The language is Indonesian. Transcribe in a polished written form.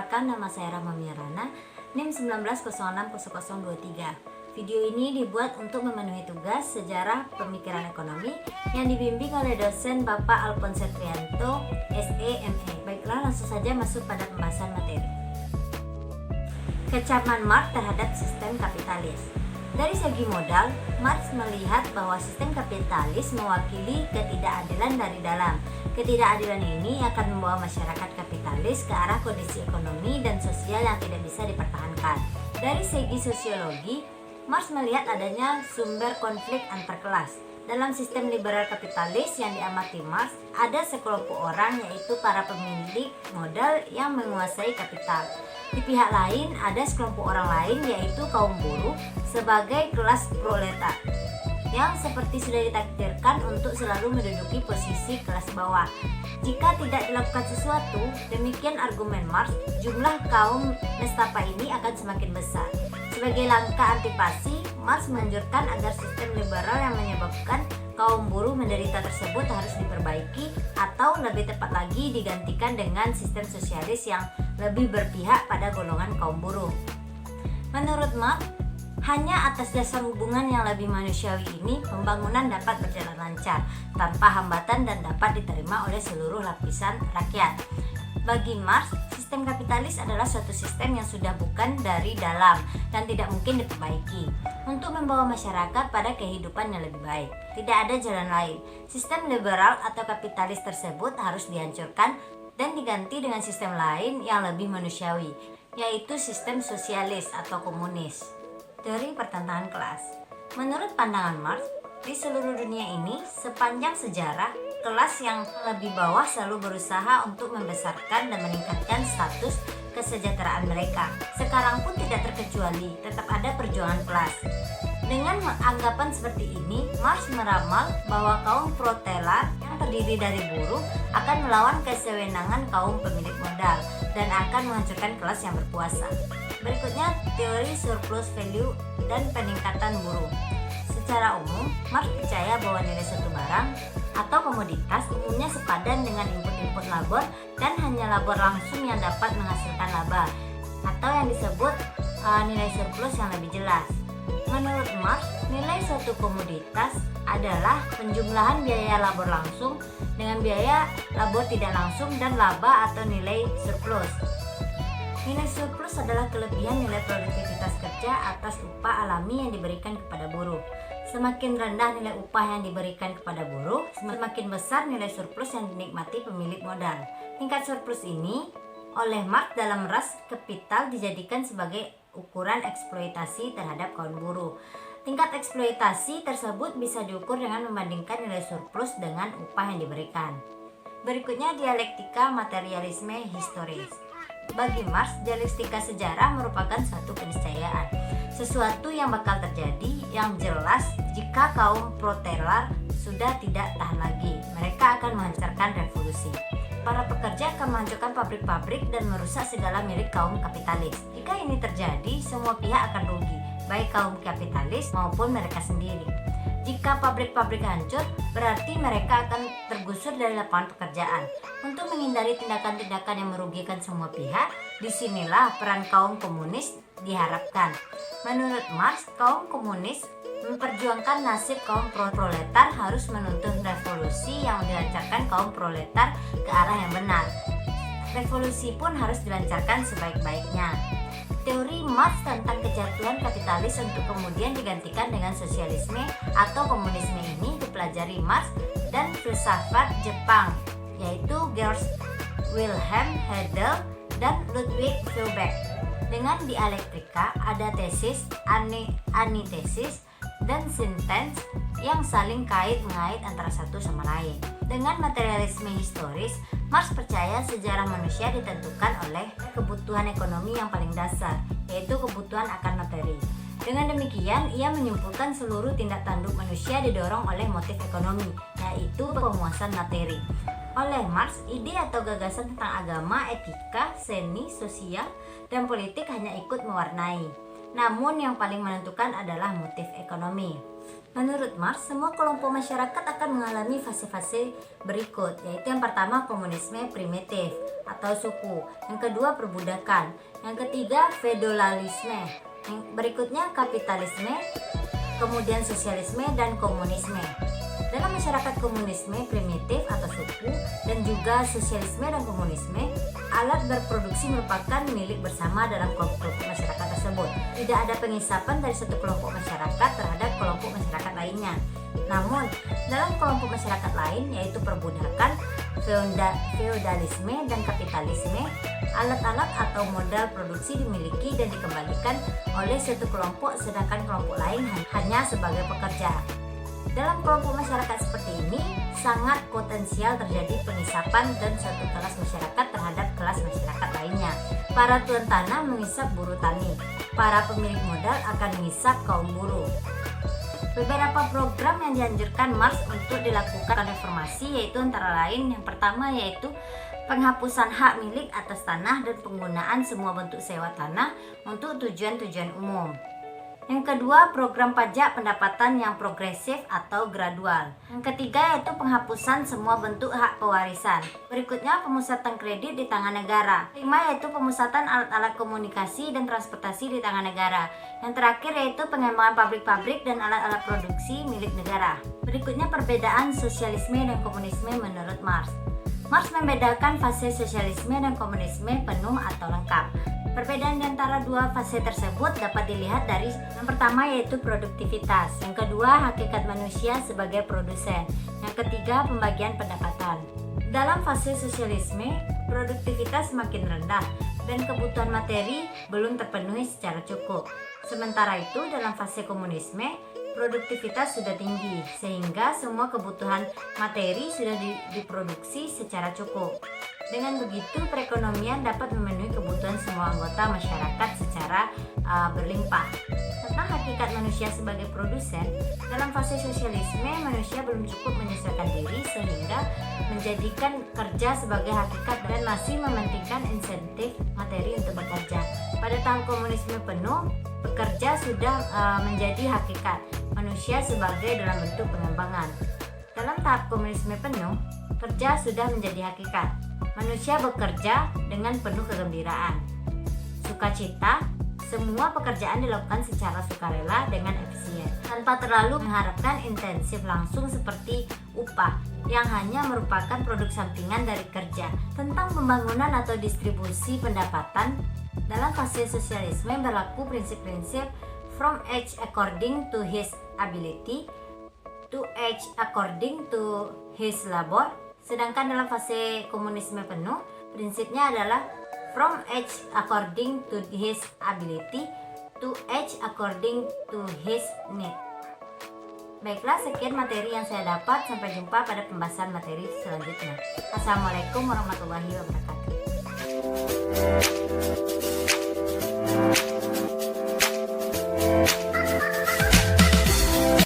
Perkenalkan, nama saya Rahma Miarana, NIM 19060023. Video ini dibuat untuk memenuhi tugas sejarah pemikiran ekonomi yang dibimbing oleh dosen Bapak Alphonse Trianto, SE.ME. Baiklah, langsung saja masuk pada pembahasan materi. Kecaman Marx terhadap sistem kapitalis. Dari segi modal, Marx melihat bahwa sistem kapitalis mewakili ketidakadilan dari dalam. Ketidakadilan ini akan membawa masyarakat kapitalis ke arah kondisi ekonomi dan sosial yang tidak bisa dipertahankan. Dari segi sosiologi, Marx melihat adanya sumber konflik antar kelas. Dalam sistem liberal kapitalis yang diamati Marx, ada sekelompok orang, yaitu para pemilik modal yang menguasai kapital. Di pihak lain, ada sekelompok orang lain, yaitu kaum buruh sebagai kelas proletar, yang seperti sudah ditakdirkan untuk selalu menduduki posisi kelas bawah. Jika tidak dilakukan sesuatu, demikian argumen Marx, jumlah kaum nestapa ini akan semakin besar. Sebagai langkah antipasi, Marx menganjurkan agar sistem liberal yang menyebabkan kaum buruh menderita tersebut harus diperbaiki, atau lebih tepat lagi digantikan dengan sistem sosialis yang lebih berpihak pada golongan kaum buruh. Menurut Marx, hanya atas dasar hubungan yang lebih manusiawi ini, pembangunan dapat berjalan lancar, tanpa hambatan dan dapat diterima oleh seluruh lapisan rakyat. Bagi Marx, sistem kapitalis adalah suatu sistem yang sudah bukan dari dalam dan tidak mungkin diperbaiki untuk membawa masyarakat pada kehidupan yang lebih baik. Tidak ada jalan lain. Sistem liberal atau kapitalis tersebut harus dihancurkan dan diganti dengan sistem lain yang lebih manusiawi, yaitu sistem sosialis atau komunis. Teori pertentangan kelas. Menurut pandangan Marx, di seluruh dunia ini, sepanjang sejarah, kelas yang lebih bawah selalu berusaha untuk membesarkan dan meningkatkan status kesejahteraan mereka. Sekarang pun tidak terkecuali, tetap ada perjuangan kelas. Dengan anggapan seperti ini, Marx meramal bahwa kaum proletar yang terdiri dari buruh akan melawan kesewenangan kaum pemilik modal dan akan menghancurkan kelas yang berkuasa. Berikutnya, teori surplus value dan peningkatan buruh. Secara umum, Marx percaya bahwa nilai suatu barang atau komoditas umumnya sepadan dengan input-input labor dan hanya labor langsung yang dapat menghasilkan laba, atau yang disebut nilai surplus yang lebih jelas. Menurut Marx, nilai suatu komoditas adalah penjumlahan biaya labor langsung dengan biaya labor tidak langsung dan laba atau nilai surplus. Nilai surplus adalah kelebihan nilai produktivitas kerja atas upah alami yang diberikan kepada buruh. Semakin rendah nilai upah yang diberikan kepada buruh, semakin besar nilai surplus yang dinikmati pemilik modal. Tingkat surplus ini oleh Marx dalam ras kapital dijadikan sebagai ukuran eksploitasi terhadap kaum buruh. Tingkat eksploitasi tersebut bisa diukur dengan membandingkan nilai surplus dengan upah yang diberikan. Berikutnya, dialektika materialisme historis. Bagi Marx, dialektika sejarah merupakan suatu keniscayaan, sesuatu yang bakal terjadi yang jelas jika kaum proletar sudah tidak tahan lagi. Mereka akan menghancurkan revolusi. Para pekerja akan menghancurkan pabrik-pabrik dan merusak segala milik kaum kapitalis. Jika ini terjadi, semua pihak akan rugi, baik kaum kapitalis maupun mereka sendiri. Jika pabrik-pabrik hancur, berarti mereka akan tergusur dari lapangan pekerjaan. Untuk menghindari tindakan-tindakan yang merugikan semua pihak, disinilah peran kaum komunis diharapkan. Menurut Marx, kaum komunis memperjuangkan nasib kaum proletar harus menuntun revolusi yang dilancarkan kaum proletar ke arah yang benar. Revolusi pun harus dilancarkan sebaik-baiknya. Teori Marx tentang kejatuhan kapitalis untuk kemudian digantikan dengan sosialisme atau komunisme ini dipelajari Marx dan filsafat Jepang, yaitu Georg Wilhelm Hegel dan Ludwig Feuerbach. Dengan dialektika ada tesis, antitesis, dan sintens yang saling kait-mengait antara satu sama lain. Dengan materialisme historis, Marx percaya sejarah manusia ditentukan oleh kebutuhan ekonomi yang paling dasar, yaitu kebutuhan akan materi. Dengan demikian, ia menyimpulkan seluruh tindak tanduk manusia didorong oleh motif ekonomi, yaitu pemuasan materi. Oleh Marx, ide atau gagasan tentang agama, etika, seni, sosial, dan politik hanya ikut mewarnai. namun yang paling menentukan adalah motif ekonomi. Menurut Marx, semua kelompok masyarakat akan mengalami fase-fase berikut, yaitu yang pertama komunisme primitif atau suku, yang kedua perbudakan, yang ketiga feodalisme, yang berikutnya kapitalisme, kemudian sosialisme dan komunisme. Dalam masyarakat komunisme primitif atau suku dan juga sosialisme dan komunisme, alat berproduksi merupakan milik bersama dalam kelompok-kelompok masyarakat tersebut. Tidak ada pengisapan dari satu kelompok masyarakat terhadap kelompok masyarakat lainnya. Namun, dalam kelompok masyarakat lain yaitu perbudakan, feodalisme dan kapitalisme, alat-alat atau modal produksi dimiliki dan dikembalikan oleh satu kelompok sedangkan kelompok lain hanya sebagai pekerja. Dalam kelompok masyarakat seperti ini, sangat potensial terjadi pengisapan dan suatu kelas masyarakat terhadap kelas masyarakat lainnya. Para tuan tanah mengisap buruh tani, para pemilik modal akan mengisap kaum buruh. Beberapa program yang dianjurkan Marx untuk dilakukan reformasi yaitu antara lain yang pertama yaitu penghapusan hak milik atas tanah dan penggunaan semua bentuk sewa tanah untuk tujuan-tujuan umum. Yang kedua, program pajak pendapatan yang progresif atau gradual. Yang ketiga yaitu penghapusan semua bentuk hak pewarisan. Berikutnya, pemusatan kredit di tangan negara. Kelima yaitu pemusatan alat-alat komunikasi dan transportasi di tangan negara. Yang terakhir yaitu pengembangan pabrik-pabrik dan alat-alat produksi milik negara. Berikutnya, perbedaan sosialisme dan komunisme menurut Marx. Marx membedakan fase sosialisme dan komunisme penuh atau lengkap. Perbedaan di antara dua fase tersebut dapat dilihat dari yang pertama yaitu produktivitas, yang kedua hakikat manusia sebagai produsen, yang ketiga pembagian pendapatan. Dalam fase sosialisme, produktivitas semakin rendah dan kebutuhan materi belum terpenuhi secara cukup. Sementara itu dalam fase komunisme, produktivitas sudah tinggi sehingga semua kebutuhan materi sudah diproduksi secara cukup. Dengan begitu, perekonomian dapat memenuhi kebutuhan semua anggota masyarakat secara berlimpah. Tentang hakikat manusia sebagai produsen, dalam fase sosialisme manusia belum cukup menyesuaikan diri sehingga menjadikan kerja sebagai hakikat dan masih mementingkan insentif materi untuk bekerja. Pada tahap komunisme penuh, bekerja sudah menjadi hakikat manusia sebagai dalam bentuk pengembangan. Dalam tahap komunisme penuh, kerja sudah menjadi hakikat. Manusia bekerja dengan penuh kegembiraan, sukacita, semua pekerjaan dilakukan secara sukarela dengan efisien, tanpa terlalu mengharapkan intensif langsung seperti upah yang hanya merupakan produk sampingan dari kerja. Tentang pembangunan atau distribusi pendapatan, dalam fase sosialisme berlaku prinsip-prinsip from each according to his ability, to each according to his labor. Sedangkan dalam fase komunisme penuh, prinsipnya adalah from each according to his ability, to each according to his need. Baiklah, sekian materi yang saya dapat. Sampai jumpa pada pembahasan materi selanjutnya. Assalamualaikum warahmatullahi wabarakatuh.